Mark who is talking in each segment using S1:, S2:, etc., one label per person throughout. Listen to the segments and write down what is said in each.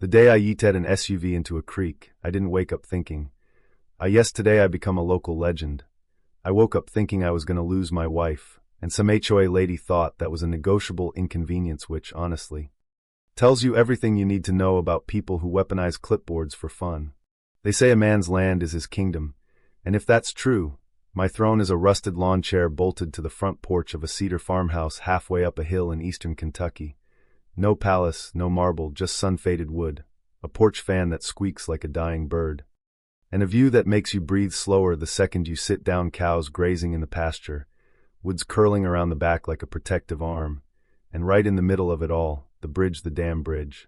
S1: The day I yeeted an SUV into a creek, I didn't wake up thinking, yes, today I become a local legend. I woke up thinking I was going to lose my wife, and some HOA lady thought that was a negotiable inconvenience which, honestly, tells you everything you need to know about people who weaponize clipboards for fun. They say a man's land is his kingdom, and if that's true, my throne is a rusted lawn chair bolted to the front porch of a cedar farmhouse halfway up a hill in eastern Kentucky. No palace, no marble, just sun-faded wood, a porch fan that squeaks like a dying bird, and a view that makes you breathe slower the second you sit down. Cows grazing in the pasture, woods curling around the back like a protective arm, and right in the middle of it all, the bridge, the damn bridge.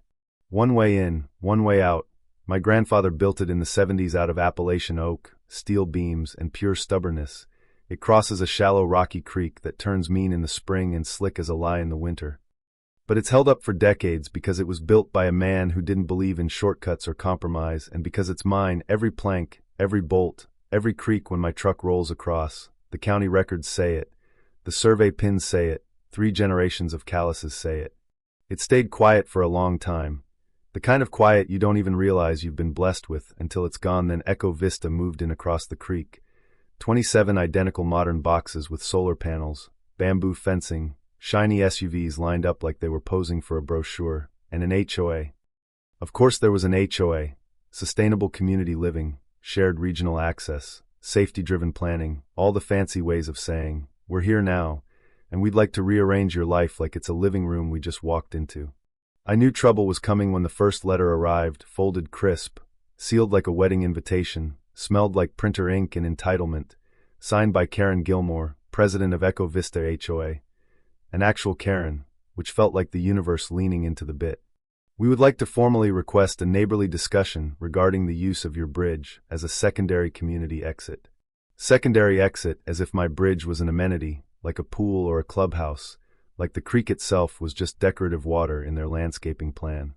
S1: One way in, one way out. My grandfather built it in the 70s out of Appalachian oak, steel beams, and pure stubbornness. It crosses a shallow rocky creek that turns mean in the spring and slick as a lie in the winter. But it's held up for decades because it was built by a man who didn't believe in shortcuts or compromise, and because it's mine, every plank, every bolt, every creak when my truck rolls across. The county records say it. The survey pins say it. 3 generations of calluses say it. It stayed quiet for a long time. The kind of quiet you don't even realize you've been blessed with until it's gone. Then Echo Vista moved in across the creek. 27 identical modern boxes with solar panels, bamboo fencing, shiny SUVs lined up like they were posing for a brochure, and an HOA. Of course there was an HOA, sustainable community living, shared regional access, safety-driven planning, all the fancy ways of saying, we're here now, and we'd like to rearrange your life like it's a living room we just walked into. I knew trouble was coming when the first letter arrived, folded crisp, sealed like a wedding invitation, smelled like printer ink and entitlement, signed by Karen Gilmore, president of Echo Vista HOA. An actual Karen, which felt like the universe leaning into the bit. We would like to formally request a neighborly discussion regarding the use of your bridge as a secondary community exit. Secondary exit as if my bridge was an amenity, like a pool or a clubhouse, like the creek itself was just decorative water in their landscaping plan.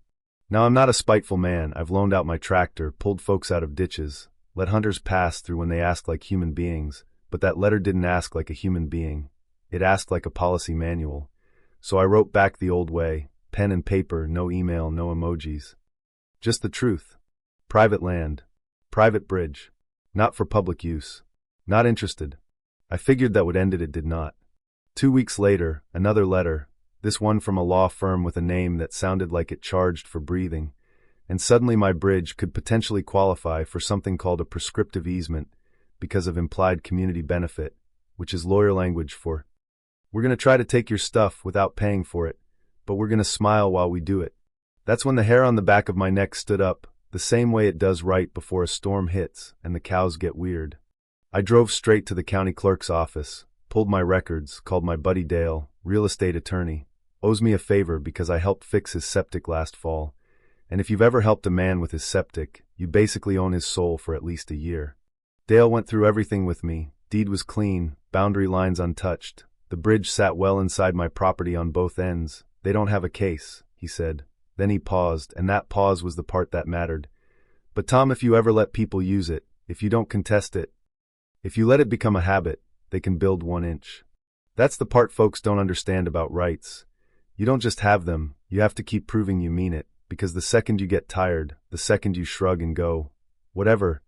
S1: Now I'm not a spiteful man. I've loaned out my tractor, pulled folks out of ditches, let hunters pass through when they ask like human beings, but that letter didn't ask like a human being. It asked like a policy manual. So I wrote back the old way, pen and paper, no email, no emojis. Just the truth. Private land. Private bridge. Not for public use. Not interested. I figured that would end it. It did not. 2 weeks later, another letter, this one from a law firm with a name that sounded like it charged for breathing, and suddenly my bridge could potentially qualify for something called a prescriptive easement because of implied community benefit, which is lawyer language for, we're going to try to take your stuff without paying for it, but we're going to smile while we do it. That's when the hair on the back of my neck stood up, the same way it does right before a storm hits and the cows get weird. I drove straight to the county clerk's office, pulled my records, called my buddy Dale, real estate attorney, owes me a favor because I helped fix his septic last fall, and if you've ever helped a man with his septic, you basically own his soul for at least a year. Dale went through everything with me. Deed was clean, boundary lines untouched. The bridge sat well inside my property on both ends. They don't have a case, he said. Then he paused, and that pause was the part that mattered. But Tom, if you ever let people use it, if you don't contest it, if you let it become a habit, they can build 1 inch. That's the part folks don't understand about rights. You don't just have them, you have to keep proving you mean it, because the second you get tired, the second you shrug and go, whatever,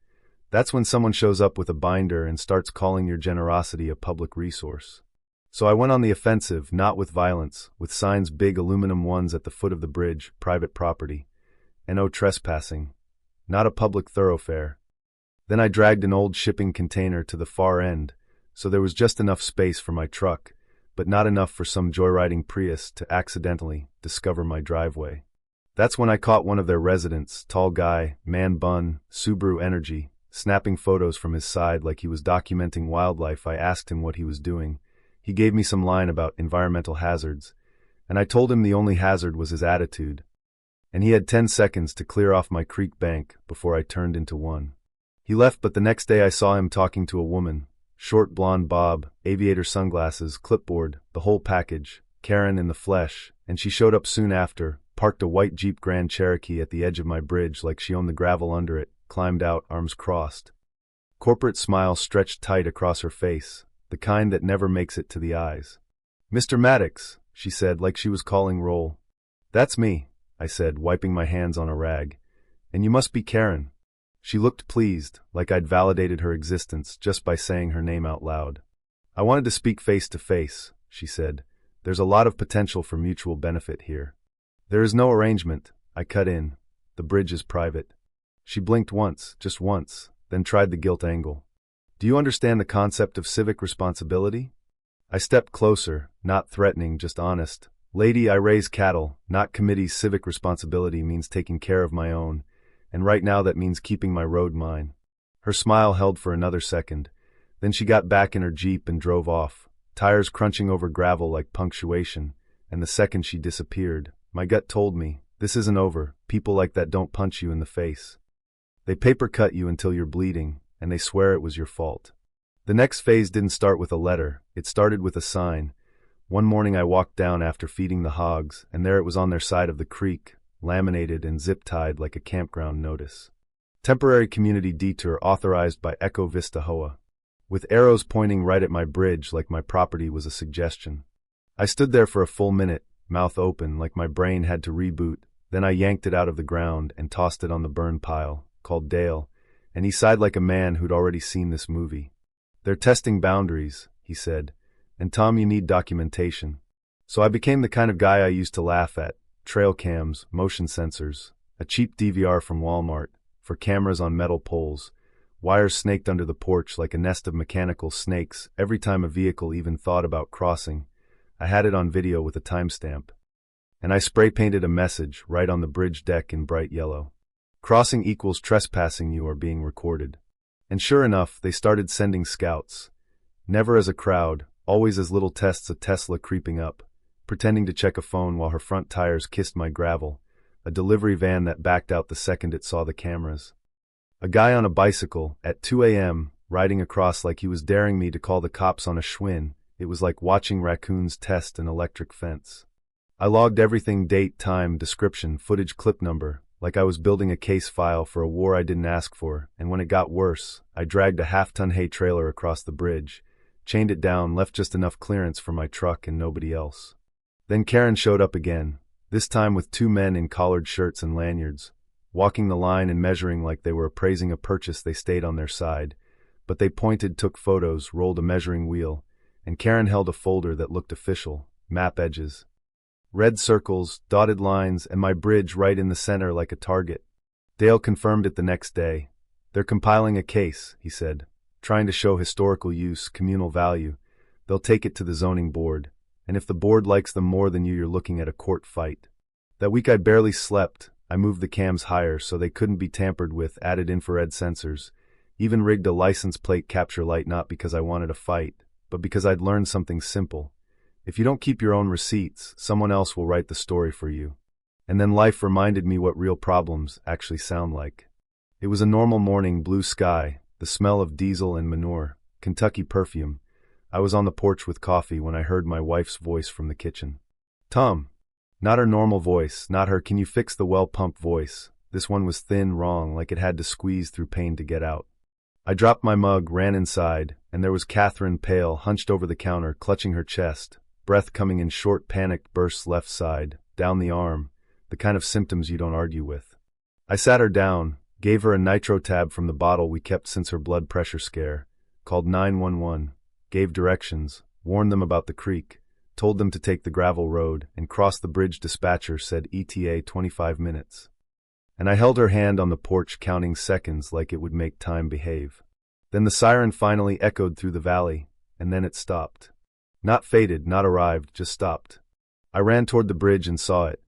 S1: that's when someone shows up with a binder and starts calling your generosity a public resource. So I went on the offensive, not with violence, with signs, big aluminum ones at the foot of the bridge, private property. No trespassing. Not a public thoroughfare. Then I dragged an old shipping container to the far end, so there was just enough space for my truck, but not enough for some joyriding Prius to accidentally discover my driveway. That's when I caught one of their residents, tall guy, man bun, Subaru Energy, snapping photos from his side like he was documenting wildlife. I asked him what he was doing. He gave me some line about environmental hazards, and I told him the only hazard was his attitude. And he had 10 seconds to clear off my creek bank before I turned into one. He left, but the next day I saw him talking to a woman. Short blonde bob, aviator sunglasses, clipboard, the whole package, Karen in the flesh, and she showed up soon after, parked a white Jeep Grand Cherokee at the edge of my bridge like she owned the gravel under it, climbed out, arms crossed. Corporate smile stretched tight across her face, the kind that never makes it to the eyes. "Mr. Maddox," she said like she was calling roll. "That's me. I said, wiping my hands on a rag. And you must be Karen. She looked pleased, like I'd validated her existence just by saying her name out loud. I wanted to speak face to face, she said. There's a lot of potential for mutual benefit here. There is no arrangement, I cut in. The bridge is private. She blinked once, just once, then tried the guilt angle. Do you understand the concept of civic responsibility? I stepped closer, not threatening, just honest. Lady, I raise cattle, not committee's civic responsibility means taking care of my own, and right now that means keeping my road mine. Her smile held for another second. Then she got back in her Jeep and drove off, tires crunching over gravel like punctuation, and the second she disappeared, my gut told me, this isn't over. People like that don't punch you in the face. They paper cut you until you're bleeding, and they swear it was your fault. The next phase didn't start with a letter, it started with a sign. One morning I walked down after feeding the hogs, and there it was on their side of the creek, laminated and zip-tied like a campground notice. Temporary community detour authorized by Echo Vista HOA. With arrows pointing right at my bridge like my property was a suggestion. I stood there for a full minute, mouth open like my brain had to reboot, then I yanked it out of the ground and tossed it on the burn pile, called Dale, and he sighed like a man who'd already seen this movie. They're testing boundaries, he said, and Tom, you need documentation. So I became the kind of guy I used to laugh at, trail cams, motion sensors, a cheap DVR from Walmart, for cameras on metal poles, wires snaked under the porch like a nest of mechanical snakes every time a vehicle even thought about crossing. I had it on video with a timestamp. And I spray-painted a message right on the bridge deck in bright yellow. Crossing equals trespassing, you are being recorded. And sure enough, they started sending scouts. Never as a crowd, always as little tests, a Tesla creeping up, pretending to check a phone while her front tires kissed my gravel, a delivery van that backed out the second it saw the cameras. A guy on a bicycle, at 2 a.m., riding across like he was daring me to call the cops on a Schwinn. It was like watching raccoons test an electric fence. I logged everything: date, time, description, footage, clip number, like I was building a case file for a war I didn't ask for, and when it got worse, I dragged a half-ton hay trailer across the bridge, chained it down, left just enough clearance for my truck and nobody else. Then Karen showed up again, this time with 2 men in collared shirts and lanyards. Walking the line and measuring like they were appraising a purchase. They stayed on their side, but they pointed, took photos, rolled a measuring wheel, and Karen held a folder that looked official, map edges. Red circles, dotted lines, and my bridge right in the center like a target. Dale confirmed it the next day. They're compiling a case, he said, trying to show historical use, communal value. They'll take it to the zoning board, and if the board likes them more than you're looking at a court fight. That week I barely slept. I moved the cams higher so they couldn't be tampered with, added infrared sensors, even rigged a license plate capture light, not because I wanted a fight, but because I'd learned something simple. If you don't keep your own receipts, someone else will write the story for you. And then life reminded me what real problems actually sound like. It was a normal morning, blue sky, the smell of diesel and manure, Kentucky perfume. I was on the porch with coffee when I heard my wife's voice from the kitchen. Tom. Not her normal voice, not her "can you fix the well-pumped" voice. This one was thin, wrong, like it had to squeeze through pain to get out. I dropped my mug, ran inside, and there was Catherine, pale, hunched over the counter, clutching her chest, breath coming in short, panicked bursts left side, down the arm, the kind of symptoms you don't argue with. I sat her down, gave her a nitro tab from the bottle we kept since her blood pressure scare, called 911, gave directions, warned them about the creek, told them to take the gravel road, and cross the bridge. Dispatcher said ETA 25 minutes. And I held her hand on the porch, counting seconds like it would make time behave. Then the siren finally echoed through the valley, and then it stopped. Not faded, not arrived, just stopped. I ran toward the bridge and saw it.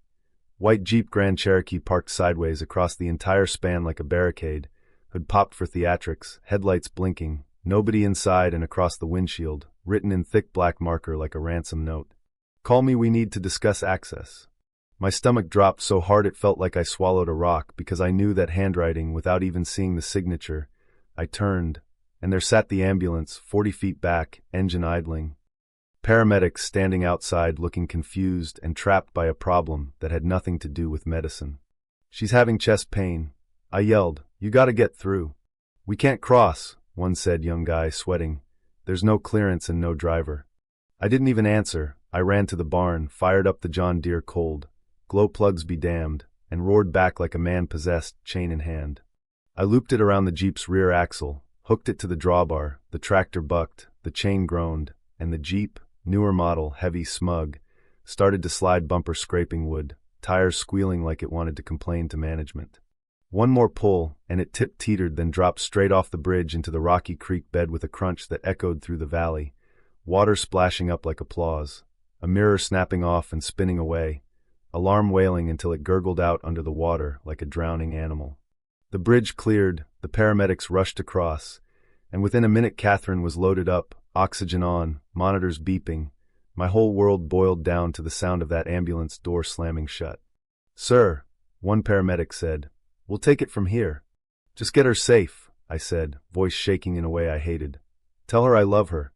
S1: White Jeep Grand Cherokee parked sideways across the entire span like a barricade, hood popped for theatrics, headlights blinking, nobody inside, and across the windshield, written in thick black marker like a ransom note. Call me, we need to discuss access. My stomach dropped so hard it felt like I swallowed a rock because I knew that handwriting without even seeing the signature. I turned, and there sat the ambulance, 40 feet back, engine idling. Paramedics standing outside looking confused and trapped by a problem that had nothing to do with medicine. She's having chest pain. I yelled, you gotta get through. We can't cross, one said, young guy, sweating. There's no clearance and no driver. I didn't even answer. I ran to the barn, fired up the John Deere cold, glow plugs be damned, and roared back like a man possessed, chain in hand. I looped it around the Jeep's rear axle, hooked it to the drawbar, the tractor bucked, the chain groaned, and the Jeep, newer model, heavy, smug, started to slide, bumper scraping wood, tires squealing like it wanted to complain to management. One more pull, and it tip-teetered, then dropped straight off the bridge into the rocky creek bed with a crunch that echoed through the valley, water splashing up like applause, a mirror snapping off and spinning away, alarm wailing until it gurgled out under the water like a drowning animal. The bridge cleared, the paramedics rushed across, and within a minute Catherine was loaded up, oxygen on, monitors beeping. My whole world boiled down to the sound of that ambulance door slamming shut. "Sir," one paramedic said, "we'll take it from here." "Just get her safe," I said, voice shaking in a way I hated. "Tell her I love her."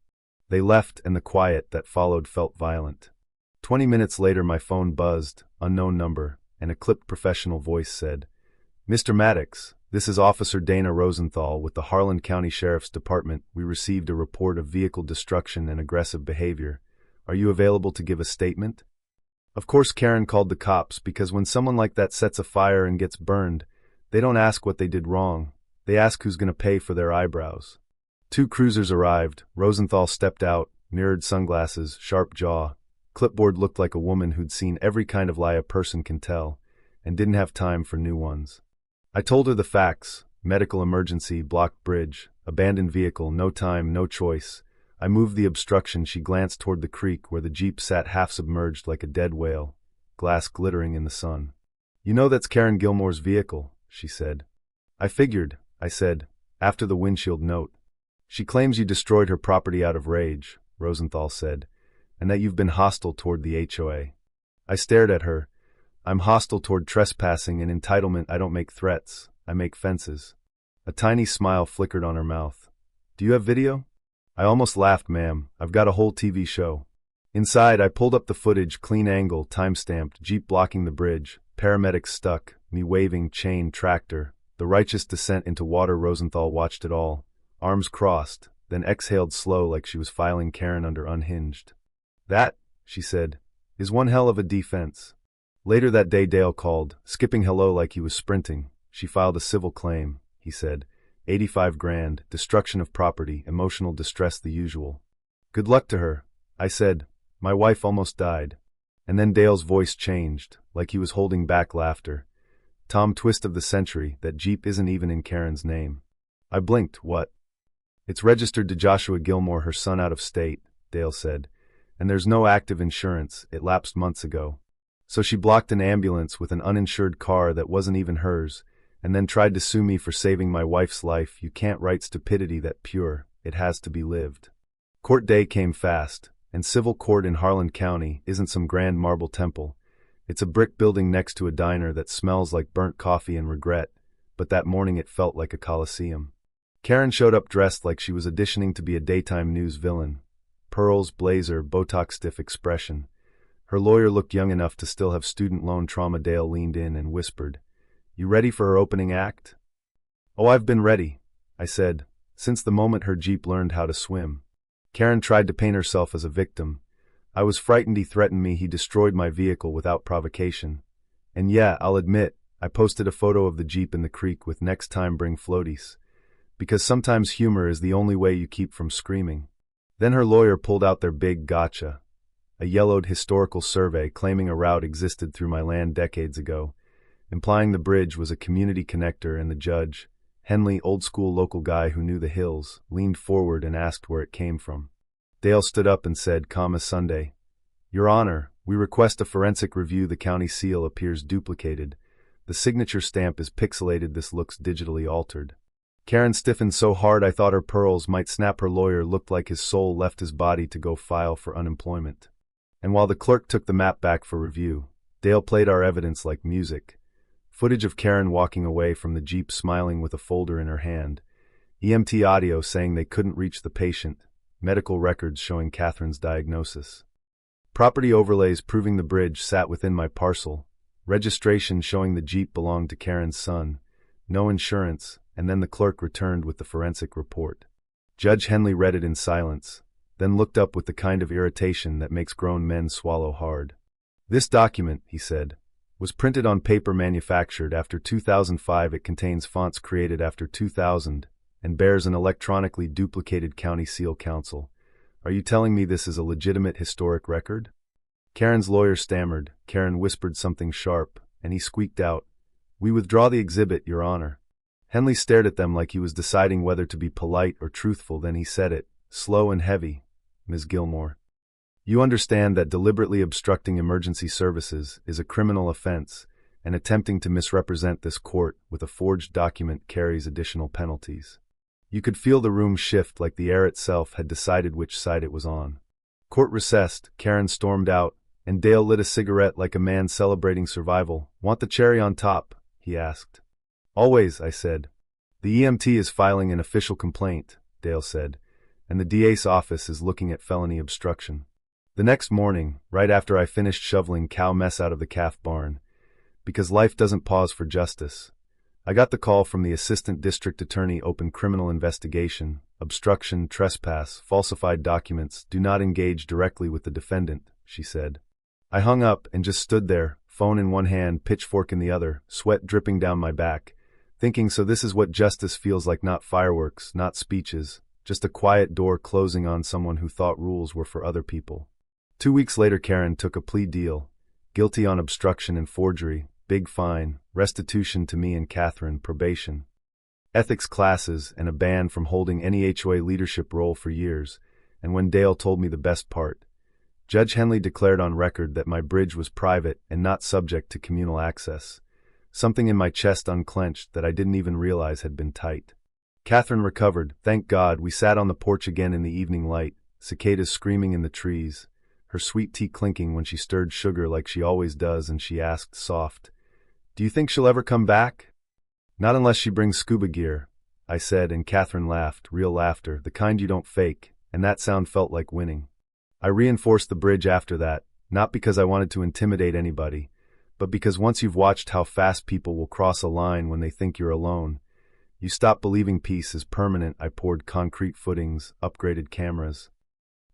S1: They left, and the quiet that followed felt violent. 20 minutes later my phone buzzed, unknown number, and a clipped professional voice said, "Mr. Maddox, this is Officer Dana Rosenthal with the Harlan County Sheriff's Department. We received a report of vehicle destruction and aggressive behavior. Are you available to give a statement?" Of course Karen called the cops, because when someone like that sets a fire and gets burned, they don't ask what they did wrong. They ask who's going to pay for their eyebrows. 2 cruisers arrived. Rosenthal stepped out, mirrored sunglasses, sharp jaw. Clipboard looked like a woman who'd seen every kind of lie a person can tell, and didn't have time for new ones. I told her the facts: medical emergency, blocked bridge, abandoned vehicle, no time, no choice. I moved the obstruction. She glanced toward the creek where the Jeep sat half submerged like a dead whale, glass glittering in the sun. "You know that's Karen Gilmore's vehicle," she said. "I figured," I said, after the windshield note. "She claims you destroyed her property out of rage," Rosenthal said, "and that you've been hostile toward the HOA." I stared at her. "I'm hostile toward trespassing and entitlement. I don't make threats, I make fences." A tiny smile flickered on her mouth. "Do you have video?" I almost laughed. "Ma'am, I've got a whole TV show." Inside, I pulled up the footage, clean angle, time-stamped, Jeep blocking the bridge, paramedics stuck, me waving, chain, tractor, the righteous descent into water. Rosenthal watched it all, arms crossed, then exhaled slow like she was filing Karen under unhinged. "That," she said, "is one hell of a defense." Later that day Dale called, skipping hello like he was sprinting. "She filed a civil claim," he said. 85 grand, destruction of property, emotional distress, the usual. "Good luck to her," I said. "My wife almost died." And then Dale's voice changed, like he was holding back laughter. "Tom, twist of the century, that Jeep isn't even in Karen's name." I blinked. "What?" "It's registered to Joshua Gilmore, her son, out of state," Dale said. "And there's no active insurance, it lapsed months ago. So she blocked an ambulance with an uninsured car that wasn't even hers, and then tried to sue me for saving my wife's life. You can't write stupidity that pure, it has to be lived." Court day came fast, and civil court in Harlan County isn't some grand marble temple. It's a brick building next to a diner that smells like burnt coffee and regret, but that morning it felt like a coliseum. Karen showed up dressed like she was auditioning to be a daytime news villain. Pearls, blazer, Botox stiff expression. Her lawyer looked young enough to still have student loan trauma. Dale leaned in and whispered, "You ready for her opening act?" "Oh, I've been ready," I said, since the moment her Jeep learned how to swim. Karen tried to paint herself as a victim. I was frightened. He threatened me. He destroyed my vehicle without provocation. And yeah, I'll admit, I posted a photo of the Jeep in the creek with "next time bring floaties," because sometimes humor is the only way you keep from screaming. Then her lawyer pulled out their big gotcha, a yellowed historical survey claiming a route existed through my land decades ago, implying the bridge was a community connector, and the judge, Henley, old-school local guy who knew the hills, leaned forward and asked where it came from. Dale stood up and said, calm as Sunday, "Your Honor, we request a forensic review. The county seal appears duplicated. The signature stamp is pixelated. This looks digitally altered." Karen stiffened so hard I thought her pearls might snap. Her lawyer looked like his soul left his body to go file for unemployment. And while the clerk took the map back for review, Dale played our evidence like music. Footage of Karen walking away from the Jeep smiling with a folder in her hand. EMT audio saying they couldn't reach the patient. Medical records showing Catherine's diagnosis. Property overlays proving the bridge sat within my parcel. Registration showing the Jeep belonged to Karen's son. No insurance, and then the clerk returned with the forensic report. Judge Henley read it in silence, then looked up with the kind of irritation that makes grown men swallow hard. "This document," he said, Was printed on paper manufactured after 2005. It contains fonts created after 2000 and bears an electronically duplicated county seal council. Are you telling me this is a legitimate historic record? Karen's lawyer stammered. Karen whispered something sharp, and he squeaked out, "We withdraw the exhibit, Your Honor." Henley stared at them like he was deciding whether to be polite or truthful. Then he said it, slow and heavy. "Ms. Gilmore, you understand that deliberately obstructing emergency services is a criminal offense, and attempting to misrepresent this court with a forged document carries additional penalties." You could feel the room shift, like the air itself had decided which side it was on. Court recessed. Karen stormed out, and Dale lit a cigarette like a man celebrating survival. "Want the cherry on top?" he asked. "Always," I said. "The EMT is filing an official complaint," Dale said, "and the DA's office is looking at felony obstruction." The next morning, right after I finished shoveling cow mess out of the calf barn, because life doesn't pause for justice, I got the call from the assistant district attorney. "Open criminal investigation, obstruction, trespass, falsified documents. Do not engage directly with the defendant," she said. I hung up and just stood there, phone in one hand, pitchfork in the other, sweat dripping down my back, thinking, so this is what justice feels like. Not fireworks, not speeches, just a quiet door closing on someone who thought rules were for other people. 2 weeks later, Karen took a plea deal. Guilty on obstruction and forgery, big fine, restitution to me and Catherine, probation, ethics classes, and a ban from holding any HOA leadership role for years. And when Dale told me the best part, Judge Henley declared on record that my bridge was private and not subject to communal access. Something in my chest unclenched that I didn't even realize had been tight. Catherine recovered, thank God. We sat on the porch again in the evening light, cicadas screaming in the trees, her sweet tea clinking when she stirred sugar like she always does, and she asked, soft, "Do you think she'll ever come back?" "Not unless she brings scuba gear," I said, and Catherine laughed, real laughter, the kind you don't fake, and that sound felt like winning. I reinforced the bridge after that, not because I wanted to intimidate anybody, but because once you've watched how fast people will cross a line when they think you're alone, you stop believing peace is permanent. I poured concrete footings, upgraded cameras,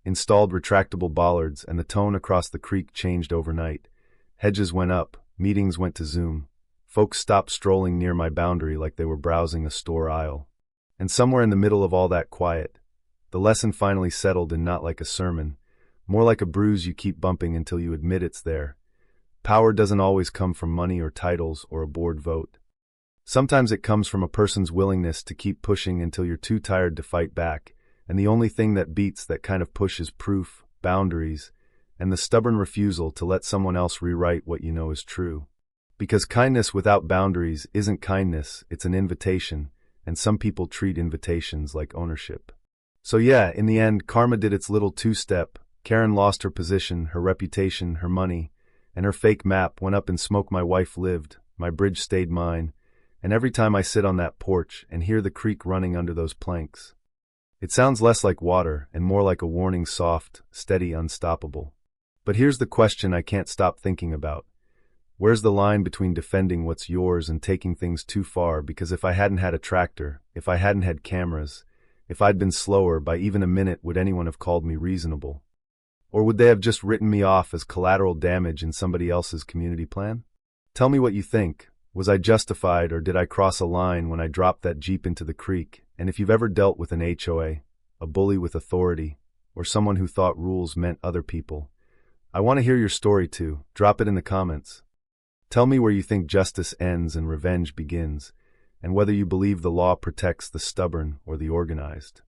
S1: installed retractable bollards, and the tone across the creek changed overnight. Hedges went up, meetings went to Zoom. Folks stopped strolling near my boundary like they were browsing a store aisle. And somewhere in the middle of all that quiet, the lesson finally settled in, not like a sermon, more like a bruise you keep bumping until you admit it's there. Power doesn't always come from money or titles or a board vote. Sometimes it comes from a person's willingness to keep pushing until you're too tired to fight back, and the only thing that beats that kind of push is proof, boundaries, and the stubborn refusal to let someone else rewrite what you know is true. Because kindness without boundaries isn't kindness, it's an invitation, and some people treat invitations like ownership. So yeah, in the end, karma did its little two-step. Karen lost her position, her reputation, her money, and her fake map went up in smoke. My wife lived, my bridge stayed mine, and every time I sit on that porch and hear the creek running under those planks, it sounds less like water and more like a warning, soft, steady, unstoppable. But here's the question I can't stop thinking about. Where's the line between defending what's yours and taking things too far? Because if I hadn't had a tractor, if I hadn't had cameras, if I'd been slower by even a minute, would anyone have called me reasonable? Or would they have just written me off as collateral damage in somebody else's community plan? Tell me what you think. Was I justified, or did I cross a line when I dropped that Jeep into the creek? And if you've ever dealt with an HOA, a bully with authority, or someone who thought rules meant other people, I want to hear your story too. Drop it in the comments. Tell me where you think justice ends and revenge begins, and whether you believe the law protects the stubborn or the organized.